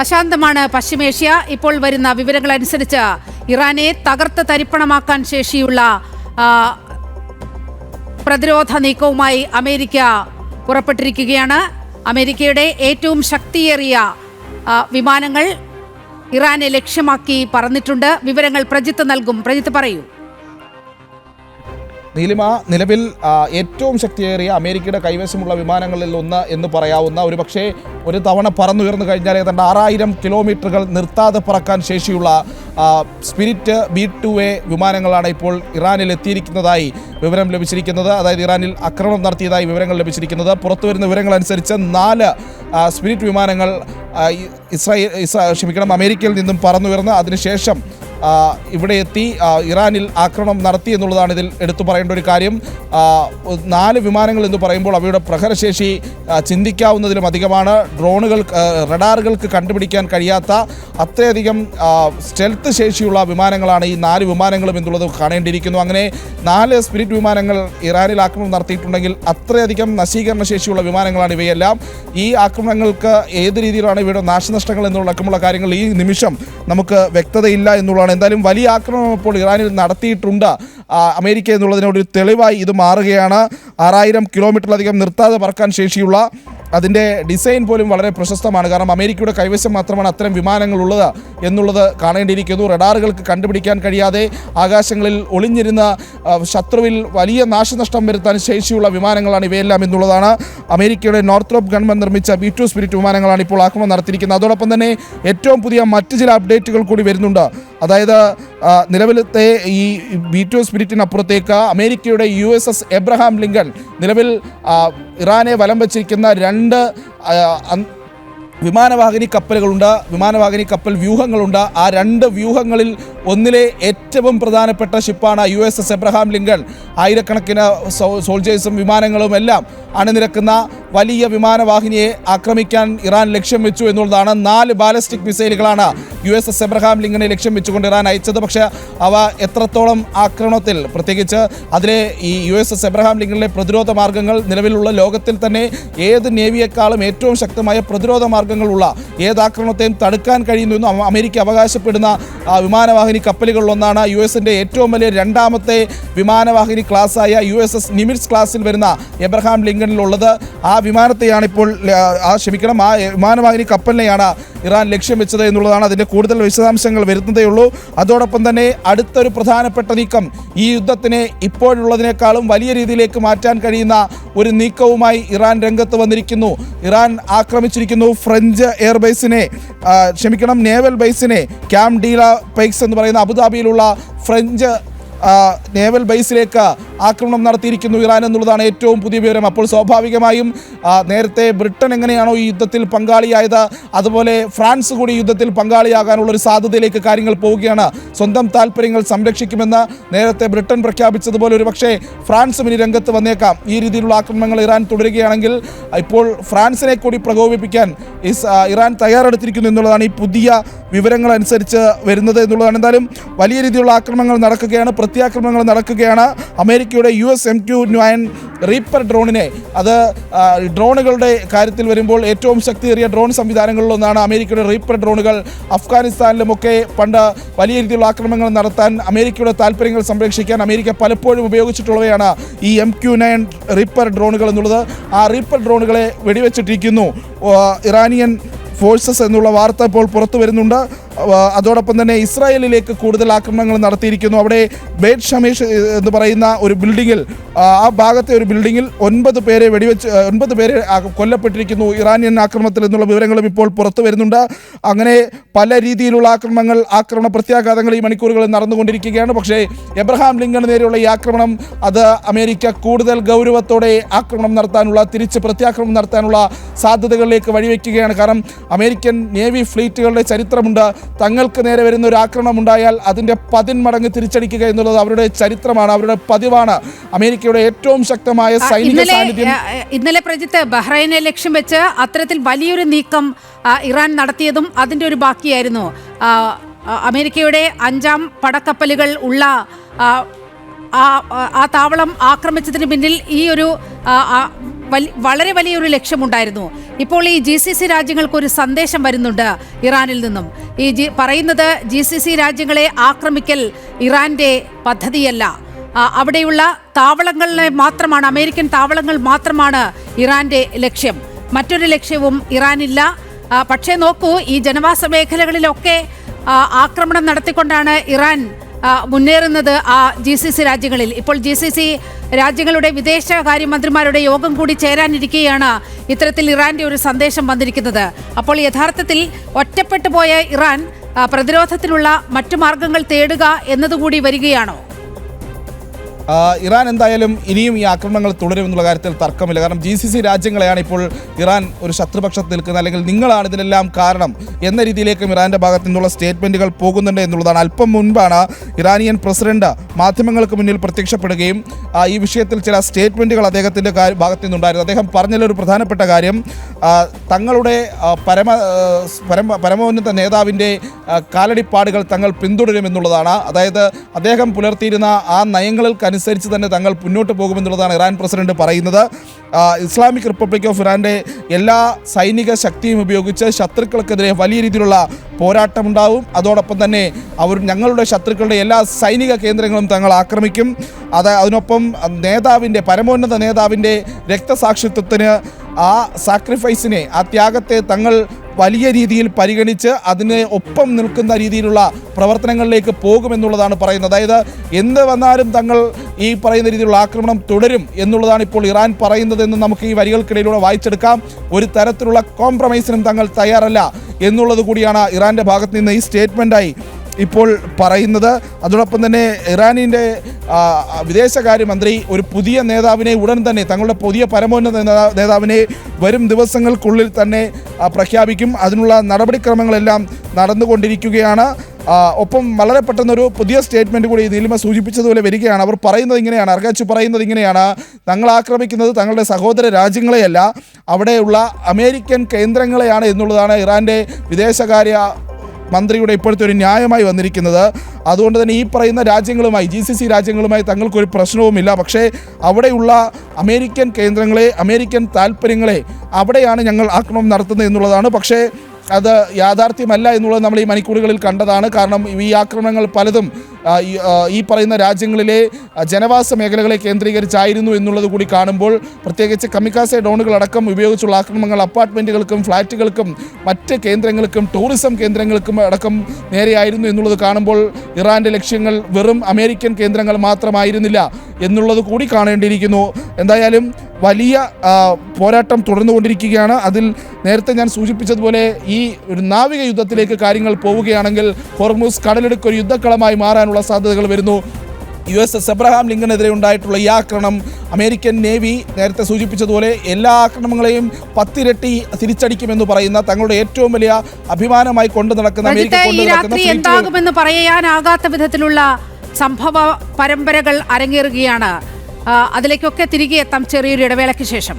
അശാന്തമാണ് പശ്ചിമേഷ്യ. ഇപ്പോൾ വരുന്ന വിവരങ്ങളനുസരിച്ച് ഇറാനെ തകർത്ത് തരിപ്പണമാക്കാൻ ശേഷിയുള്ള പ്രതിരോധ നീക്കവുമായി അമേരിക്ക പുറപ്പെട്ടിരിക്കുകയാണ്. അമേരിക്കയുടെ ഏറ്റവും ശക്തിയേറിയ വിമാനങ്ങൾ ഇറാനെ ലക്ഷ്യമാക്കി പറന്നിട്ടുണ്ട്. വിവരങ്ങൾ പ്രജിത്ത് നൽകും. പ്രജിത്ത് പറയൂ. നീലിമ, നിലവിൽ ഏറ്റവും ശക്തിയേറിയ അമേരിക്കയുടെ കൈവശമുള്ള വിമാനങ്ങളിൽ ഒന്ന് എന്ന് പറയാവുന്ന, ഒരുപക്ഷെ ഒരു തവണ പറന്നുയർന്നു കഴിഞ്ഞാൽ ഏതാണ്ട് 6000 കിലോമീറ്ററുകൾ നിർത്താതെ പറക്കാൻ ശേഷിയുള്ള സ്പിരിറ്റ് B-2A വിമാനങ്ങളാണ് ഇപ്പോൾ ഇറാനിൽ എത്തിയിരിക്കുന്നതായി വിവരം ലഭിച്ചിരിക്കുന്നത്. അതായത് ഇറാനിൽ ആക്രമണം നടത്തിയതായി വിവരങ്ങൾ ലഭിച്ചിരിക്കുന്നത്. പുറത്തുവരുന്ന വിവരങ്ങളനുസരിച്ച് 4 സ്പിരിറ്റ് വിമാനങ്ങൾ അമേരിക്കയിൽ നിന്നും പറന്നുയർന്ന് അതിനുശേഷം ഇവിടെ എത്തി ഇറാനിൽ ആക്രമണം നടത്തി എന്നുള്ളതാണ് ഇതിൽ എടുത്തു പറയേണ്ട ഒരു കാര്യം. 4 വിമാനങ്ങൾ എന്ന് പറയുമ്പോൾ അവയുടെ പ്രഹരശേഷി ചിന്തിക്കാവുന്നതിലും അധികമാണ്. റഡാറുകൾക്ക് കണ്ടുപിടിക്കാൻ കഴിയാത്ത അത്രയധികം സ്റ്റെൽത്ത് ശേഷിയുള്ള വിമാനങ്ങളാണ് ഈ 4 വിമാനങ്ങളും എന്നുള്ളത് കാണേണ്ടിയിരിക്കുന്നു. അങ്ങനെ 4 സ്പിരിറ്റ് വിമാനങ്ങൾ ഇറാനിൽ ആക്രമണം നടത്തിയിട്ടുണ്ടെങ്കിൽ അത്രയധികം നശീകരണ ശേഷിയുള്ള വിമാനങ്ങളാണ് ഇവയെല്ലാം. ഈ ആക്രമണങ്ങൾക്ക് ഏത് രീതിയിലാണ് ഇവയുടെ നാശനഷ്ടങ്ങൾ എന്നുള്ളടക്കമുള്ള കാര്യങ്ങൾ ഈ നിമിഷം നമുക്ക് വ്യക്തതയില്ല എന്നുള്ളതാണ്. എന്തായാലും വലിയ ആക്രമണം ഇപ്പോൾ ഇറാനിൽ നടത്തിയിട്ടുണ്ട് അമേരിക്ക എന്നുള്ളതിനൊരു തെളിവായി ഇത് മാറുകയാണ്. 6000 കിലോമീറ്ററിലധികം നിർത്താതെ പറക്കാൻ ശേഷിയുള്ള അതിൻ്റെ ഡിസൈൻ പോലും വളരെ പ്രശസ്തമാണ്. കാരണം അമേരിക്കയുടെ കൈവശം മാത്രമാണ് അത്തരം വിമാനങ്ങളുള്ളത് എന്നുള്ളത് കാണേണ്ടിയിരിക്കുന്നു. റഡാറുകൾക്ക് കണ്ടുപിടിക്കാൻ കഴിയാതെ ആകാശങ്ങളിൽ ഒളിഞ്ഞിരുന്ന ശത്രുവിൽ വലിയ നാശനഷ്ടം വരുത്താൻ ശേഷിയുള്ള വിമാനങ്ങളാണ് ഇവയെല്ലാം എന്നുള്ളതാണ്. അമേരിക്കയുടെ നോർത്രോപ്പ് ഗവൺമെൻറ് നിർമ്മിച്ച B-2 സ്പിരിറ്റ് വിമാനങ്ങളാണ് ഇപ്പോൾ ആക്രമണം നടത്തിയിരിക്കുന്നത്. അതോടൊപ്പം തന്നെ ഏറ്റവും പുതിയ മറ്റ് ചില അപ്ഡേറ്റുകൾ കൂടി വരുന്നുണ്ട്. അതായത് നിലവിലത്തെ ഈ B-2 സ്പിരിറ്റിനപ്പുറത്തേക്ക് അമേരിക്കയുടെ USS എബ്രഹാം ലിങ്കൺ നിലവിൽ ഇറാനെ വലം വച്ചിരിക്കുന്ന 2 വിമാനവാഹിനി കപ്പലുകളുണ്ട്, വിമാനവാഹിനി കപ്പൽ വ്യൂഹങ്ങളുണ്ട്. ആ 2 വ്യൂഹങ്ങളിൽ ഒന്നിലെ ഏറ്റവും പ്രധാനപ്പെട്ട ഷിപ്പാണ് USS എബ്രഹാം ലിങ്കൺ. ആയിരക്കണക്കിന് സോൾജേഴ്സും വിമാനങ്ങളും എല്ലാം അണിനിരക്കുന്ന വലിയ വിമാനവാഹിനിയെ ആക്രമിക്കാൻ ഇറാൻ ലക്ഷ്യം വെച്ചു എന്നുള്ളതാണ്. 4 ബാലിസ്റ്റിക് മിസൈലുകളാണ് USS എബ്രഹാം ലിങ്കനെ ലക്ഷ്യം വെച്ചുകൊണ്ട് ഇറാൻ അയച്ചത്. പക്ഷേ അവ എത്രത്തോളം ആക്രമണത്തിൽ, പ്രത്യേകിച്ച് അതിലെ ഈ USS എബ്രഹാം ലിങ്കണിലെ പ്രതിരോധ മാർഗ്ഗങ്ങൾ നിലവിലുള്ള ലോകത്തിൽ തന്നെ ഏത് നേവിയേക്കാളും ഏറ്റവും ശക്തമായ പ്രതിരോധ മാർഗ്ഗങ്ങളുള്ള ഏതാക്രമണത്തെയും തടുക്കാൻ കഴിയുന്നു അമേരിക്ക അവകാശപ്പെടുന്ന വിമാനവാഹിനി കപ്പലുകളിലൊന്നാണ് US-ൻ്റെ ഏറ്റവും വലിയ 2ാമത്തെ വിമാനവാഹിനി ക്ലാസ്സായ USS നിമിറ്റ്സ് ക്ലാസ്സിൽ വരുന്ന എബ്രഹാം ലിങ്കണിലുള്ളത്. ആ വിമാനത്തെയാണ് ഇപ്പോൾ ആ വിമാനവാഹിനി കപ്പലിനെയാണ് ഇറാൻ ലക്ഷ്യം വെച്ചത് എന്നുള്ളതാണ്. അതിൻ്റെ കൂടുതൽ വിശദാംശങ്ങൾ വരുന്നതേയുള്ളൂ. അതോടൊപ്പം തന്നെ അടുത്തൊരു പ്രധാനപ്പെട്ട നീക്കം, ഈ യുദ്ധത്തിനെ ഇപ്പോഴുള്ളതിനേക്കാളും വലിയ രീതിയിലേക്ക് മാറ്റാൻ കഴിയുന്ന ഒരു നീക്കവുമായി ഇറാൻ രംഗത്ത് വന്നിരിക്കുന്നു. ഇറാൻ ആക്രമിച്ചിരിക്കുന്നു ഫ്രഞ്ച് എയർബേസിനെ, നേവൽ ബേസിനെ, ക്യാമ്പ് ഡീ ലാ പൈക്സ് എന്ന് പറയുന്ന അബുദാബിയിലുള്ള ഫ്രഞ്ച് നേവൽ ബേസിലേക്ക് ആക്രമണം നടത്തിയിരിക്കുന്നു ഇറാൻ എന്നുള്ളതാണ് ഏറ്റവും പുതിയ വിവരം. അപ്പോൾ സ്വാഭാവികമായും നേരത്തെ ബ്രിട്ടൻ എങ്ങനെയാണോ ഈ യുദ്ധത്തിൽ പങ്കാളിയായത്, അതുപോലെ ഫ്രാൻസ് കൂടി യുദ്ധത്തിൽ പങ്കാളിയാകാനുള്ളൊരു സാധ്യതയിലേക്ക് കാര്യങ്ങൾ പോവുകയാണ്. സ്വന്തം താല്പര്യങ്ങൾ സംരക്ഷിക്കുമെന്ന് നേരത്തെ ബ്രിട്ടൻ പ്രഖ്യാപിച്ചതുപോലെ ഒരു പക്ഷേ ഫ്രാൻസും ഇനി രംഗത്ത് വന്നേക്കാം. ഈ രീതിയിലുള്ള ആക്രമണങ്ങൾ ഇറാൻ തുടരുകയാണെങ്കിൽ ഇപ്പോൾ ഫ്രാൻസിനെ കൂടി പ്രകോപിപ്പിക്കാൻ ഇറാൻ തയ്യാറെടുത്തിരിക്കുന്നു എന്നുള്ളതാണ് ഈ പുതിയ വിവരങ്ങൾ അനുസരിച്ച് വരുന്നത് എന്നുള്ളതാണ്. എന്തായാലും വലിയ രീതിയിലുള്ള ആക്രമണങ്ങൾ നടക്കുകയാണ്, പ്രത്യാക്രമണങ്ങൾ നടക്കുകയാണ്. അമേരിക്കയുടെ US MQ-9 റീപ്പർ ഡ്രോണിനെ, അത് ഡ്രോണുകളുടെ കാര്യത്തിൽ വരുമ്പോൾ ഏറ്റവും ശക്തിയേറിയ ഡ്രോൺ സംവിധാനങ്ങളിലൊന്നാണ് അമേരിക്കയുടെ റീപ്പർ ഡ്രോണുകൾ. അഫ്ഗാനിസ്ഥാനിലുമൊക്കെ പണ്ട് വലിയ രീതിയിലുള്ള ആക്രമണങ്ങൾ നടത്താൻ, അമേരിക്കയുടെ താല്പര്യങ്ങൾ സംരക്ഷിക്കാൻ അമേരിക്ക പലപ്പോഴും ഉപയോഗിച്ചിട്ടുള്ളവയാണ് ഈ MQ-9 റീപ്പർ ഡ്രോണുകൾ എന്നുള്ളത്. ആ റീപ്പർ ഡ്രോണുകളെ വെടിവെച്ചിട്ടിരിക്കുന്നു ഇറാനിയൻ ഫോഴ്സസ് എന്നുള്ള വാർത്ത ഇപ്പോൾ പുറത്തു വരുന്നുണ്ട്. അതോടൊപ്പം തന്നെ ഇസ്രായേലിലേക്ക് കൂടുതൽ ആക്രമണങ്ങൾ നടത്തിയിരിക്കുന്നു. അവിടെ ബേറ്റ് ഷമീഷ് എന്ന് പറയുന്ന ഒരു ബിൽഡിങ്ങിൽ, ആ ഭാഗത്തെ ഒരു ബിൽഡിങ്ങിൽ 9 പേരെ കൊല്ലപ്പെട്ടിരിക്കുന്നു ഇറാനിയൻ ആക്രമണത്തിൽ എന്നുള്ള വിവരങ്ങളും ഇപ്പോൾ പുറത്തു വരുന്നുണ്ട്. അങ്ങനെ പല രീതിയിലുള്ള ആക്രമണ പ്രത്യാഘാതങ്ങൾ ഈ മണിക്കൂറുകളിൽ നടന്നുകൊണ്ടിരിക്കുകയാണ്. പക്ഷേ എബ്രഹാം ലിങ്കണ് നേരെയുള്ള ഈ ആക്രമണം അത് അമേരിക്ക കൂടുതൽ ഗൗരവത്തോടെ ആക്രമണം നടത്താനുള്ള, തിരിച്ച് പ്രത്യാക്രമണം നടത്താനുള്ള സാധ്യതകളിലേക്ക് വഴിവെക്കുകയാണ്. കാരണം അമേരിക്കൻ നേവി ഫ്ലീറ്റുകളുടെ ചരിത്രമുണ്ട്. തങ്ങൾക്ക് നേരെ വരുന്ന ഒരു ആക്രമണം ഉണ്ടായാൽ അതിൻ്റെ 10 മടങ്ങ് തിരിച്ചടിക്കുക എന്നുള്ളത് അവരുടെ ചരിത്രമാണ്, അവരുടെ പതിവാണ്. അമേരിക്കയുടെ ഏറ്റവും ശക്തമായ സൈനിക സാന്നിധ്യം. ഇന്നലെ പ്രജിത്ത് ബഹ്റൈനെ ലക്ഷ്യം വെച്ച് അത്തരത്തിൽ വലിയൊരു നീക്കം ഇറാൻ നടത്തിയതും അതിൻ്റെ ഒരു ബാക്കിയായിരുന്നു. അമേരിക്കയുടെ 5ാം പടക്കപ്പലുകൾ ഉള്ള ആ താവളം ആക്രമിച്ചതിന് പിന്നിൽ ഈ ഒരു വളരെ വലിയൊരു ലക്ഷ്യമുണ്ടായിരുന്നു. ഇപ്പോൾ ഈ GCC രാജ്യങ്ങൾക്ക് ഒരു സന്ദേശം വരുന്നുണ്ട് ഇറാനിൽ നിന്നും. പറയുന്നത് GCC രാജ്യങ്ങളെ ആക്രമിക്കൽ ഇറാന്റെ പദ്ധതിയല്ല, അവിടെയുള്ള താവളങ്ങളെ മാത്രമാണ്, അമേരിക്കൻ താവളങ്ങൾ മാത്രമാണ് ഇറാന്റെ ലക്ഷ്യം, മറ്റൊരു ലക്ഷ്യവും ഇറാനില്ല. പക്ഷേ നോക്കൂ, ഈ ജനവാസ മേഖലകളിലൊക്കെ ആക്രമണം നടത്തിക്കൊണ്ടാണ് ഇറാൻ മുന്നേറുന്നത് GCC രാജ്യങ്ങളിൽ. ഇപ്പോൾ GCC രാജ്യങ്ങളുടെ വിദേശകാര്യമന്ത്രിമാരുടെ യോഗം കൂടി ചേരാനിരിക്കെയാണ് ഇത്തരത്തിൽ ഇറാന്റെ ഒരു സന്ദേശം വന്നിരിക്കുന്നത്. അപ്പോൾ യഥാർത്ഥത്തിൽ ഒറ്റപ്പെട്ടു പോയ ഇറാൻ പ്രതിരോധത്തിനുള്ള മറ്റു മാർഗങ്ങൾ തേടുക എന്നതുകൂടി വരികയാണോ? ഇറാൻ എന്തായാലും ഇനിയും ഈ ആക്രമണങ്ങൾ തുടരുമെന്നുള്ള കാര്യത്തിൽ തർക്കമില്ല. കാരണം GCC രാജ്യങ്ങളെയാണ് ഇപ്പോൾ ഇറാൻ ഒരു ശത്രുപക്ഷത്ത് നിൽക്കുന്നത്, അല്ലെങ്കിൽ നിങ്ങളാണ് ഇതിനെല്ലാം കാരണം എന്ന രീതിയിലേക്കും ഇറാൻ്റെ ഭാഗത്തു നിന്നുള്ള സ്റ്റേറ്റ്മെൻറ്റുകൾ പോകുന്നുണ്ട് എന്നുള്ളതാണ്. അല്പം മുൻപാണ് ഇറാനിയൻ പ്രസിഡന്റ് മാധ്യമങ്ങൾക്ക് മുന്നിൽ പ്രത്യക്ഷപ്പെടുകയും ഈ വിഷയത്തിൽ ചില സ്റ്റേറ്റ്മെൻറ്റുകൾ അദ്ദേഹത്തിൻ്റെ ഭാഗത്തു നിന്നുണ്ടായിരുന്നു. അദ്ദേഹം പറഞ്ഞൊരു പ്രധാനപ്പെട്ട കാര്യം, തങ്ങളുടെ പരമോന്നത നേതാവിൻ്റെ കാലടിപ്പാടുകൾ തങ്ങൾ പിന്തുടരുമെന്നുള്ളതാണ്. അതായത് അദ്ദേഹം പുലർത്തിയിരുന്ന ആ നയങ്ങൾക്കനുസരിച്ച് തന്നെ തങ്ങൾ മുന്നോട്ട് പോകുമെന്നുള്ളതാണ് ഇറാൻ പ്രസിഡന്റ് പറയുന്നത്. ഇസ്ലാമിക് റിപ്പബ്ലിക് ഓഫ് ഇറാൻ്റെ എല്ലാ സൈനിക ശക്തിയും ഉപയോഗിച്ച് ശത്രുക്കൾക്കെതിരെ വലിയ രീതിയിലുള്ള പോരാട്ടമുണ്ടാവും. അതോടൊപ്പം തന്നെ ഞങ്ങളുടെ ശത്രുക്കളുടെ എല്ലാ സൈനിക കേന്ദ്രങ്ങളും തങ്ങൾ ആക്രമിക്കും. അതിനൊപ്പം പരമോന്നത നേതാവിൻ്റെ രക്തസാക്ഷിത്വത്തിന്, ആ സാക്രിഫൈസിനെ, ആ ത്യാഗത്തെ തങ്ങൾ വലിയ രീതിയിൽ പരിഗണിച്ച് അതിന് ഒപ്പം നിൽക്കുന്ന രീതിയിലുള്ള പ്രവർത്തനങ്ങളിലേക്ക് പോകുമെന്നുള്ളതാണ് പറയുന്നത്. അതായത് എന്ത് വന്നാലും തങ്ങൾ ഈ പറയുന്ന രീതിയിലുള്ള ആക്രമണം തുടരും എന്നുള്ളതാണ് ഇപ്പോൾ ഇറാൻ പറയുന്നതെന്ന് നമുക്ക് ഈ വരികൾക്കിടയിലൂടെ വായിച്ചെടുക്കാം. ഒരു തരത്തിലുള്ള കോംപ്രമൈസിനും തങ്ങൾ തയ്യാറല്ല എന്നുള്ളത് കൂടിയാണ് ഇറാൻ്റെ ഭാഗത്ത് നിന്ന് ഈ സ്റ്റേറ്റ്മെൻറ്റായി ഇപ്പോൾ പറയുന്നത്. അതോടൊപ്പം തന്നെ ഇറാനിൻ്റെ വിദേശകാര്യമന്ത്രി ഒരു പുതിയ നേതാവിനെ ഉടൻ തന്നെ, തങ്ങളുടെ പുതിയ പരമോന്നത നേതാവിനെ വരും ദിവസങ്ങൾക്കുള്ളിൽ തന്നെ പ്രഖ്യാപിക്കും. അതിനുള്ള നടപടിക്രമങ്ങളെല്ലാം നടന്നുകൊണ്ടിരിക്കുകയാണ്. ഒപ്പം വളരെ പെട്ടെന്നൊരു പുതിയ സ്റ്റേറ്റ്മെൻറ്റ് കൂടി നീലിമ സൂചിപ്പിച്ചതുപോലെ വരികയാണ്. അവർ പറയുന്നത് ഇങ്ങനെയാണ്, അർഗാച്ച് പറയുന്നത് ഇങ്ങനെയാണ്: തങ്ങൾ ആക്രമിക്കുന്നത് തങ്ങളുടെ സഹോദര രാജ്യങ്ങളെയല്ല, അവിടെയുള്ള അമേരിക്കൻ കേന്ദ്രങ്ങളെയാണ് എന്നുള്ളതാണ് ഇറാൻ്റെ വിദേശകാര്യ മന്ത്രിയുടെ ഇപ്പോഴത്തെ ഒരു ന്യായമായി വന്നിരിക്കുന്നത്. അതുകൊണ്ട് തന്നെ ഈ പറയുന്ന രാജ്യങ്ങളുമായി, GCC രാജ്യങ്ങളുമായി തങ്ങൾക്കൊരു പ്രശ്നവുമില്ല. പക്ഷേ അവിടെയുള്ള അമേരിക്കൻ കേന്ദ്രങ്ങളെ, അമേരിക്കൻ താല്പര്യങ്ങളെ, അവിടെയാണ് ഞങ്ങൾ ആക്രമണം നടത്തുന്നത് എന്നുള്ളതാണ്. പക്ഷേ അത് യാഥാർത്ഥ്യമല്ല എന്നുള്ളത് നമ്മൾ ഈ മണിക്കൂറുകളിൽ കണ്ടതാണ്. കാരണം ഈ ആക്രമണങ്ങൾ പലതും ഈ പറയുന്ന രാജ്യങ്ങളിലെ ജനവാസ മേഖലകളെ കേന്ദ്രീകരിച്ചായിരുന്നു എന്നുള്ളത് കൂടി കാണുമ്പോൾ, പ്രത്യേകിച്ച് കമിക്കാസെ ഡ്രോണുകളടക്കം ഉപയോഗിച്ചുള്ള ആക്രമണങ്ങൾ അപ്പാർട്ട്മെൻറ്റുകൾക്കും ഫ്ലാറ്റുകൾക്കും മറ്റ് കേന്ദ്രങ്ങൾക്കും ടൂറിസം കേന്ദ്രങ്ങൾക്കും അടക്കം നേരെയായിരുന്നു എന്നുള്ളത് കാണുമ്പോൾ ഇറാൻ്റെ ലക്ഷ്യങ്ങൾ വെറും അമേരിക്കൻ കേന്ദ്രങ്ങൾ മാത്രമായിരുന്നില്ല എന്നുള്ളത് കൂടി കാണേണ്ടിയിരിക്കുന്നു. എന്തായാലും വലിയ പോരാട്ടം തുടർന്നുകൊണ്ടിരിക്കുകയാണ്. അതിൽ നേരത്തെ ഞാൻ സൂചിപ്പിച്ചതുപോലെ ഈ ഒരു നാവിക യുദ്ധത്തിലേക്ക് കാര്യങ്ങൾ പോവുകയാണെങ്കിൽ ഹോർമുസ് കടലിടുക്ക് ഒരു യുദ്ധക്കളമായി മാറാനുള്ള സാധ്യതകൾ വരുന്നു. USS എബ്രഹാം ലിങ്കനെതിരെ ഉണ്ടായിട്ടുള്ള ഈ ആക്രമണം അമേരിക്കൻ നേവി നേരത്തെ സൂചിപ്പിച്ചതുപോലെ എല്ലാ ആക്രമണങ്ങളെയും 10 ഇരട്ടി തിരിച്ചടിക്കുമെന്ന് പറയുന്ന, തങ്ങളുടെ ഏറ്റവും വലിയ അഭിമാനമായി കൊണ്ടു നടക്കുന്ന എന്താകുമെന്ന് പറയാനാകാത്ത വിധത്തിലുള്ള സംഭവ പരമ്പരകൾ അരങ്ങേറുകയാണ്. അതിലേക്കൊക്കെ തിരികെ എത്താം ചെറിയൊരു ഇടവേളയ്ക്ക് ശേഷം.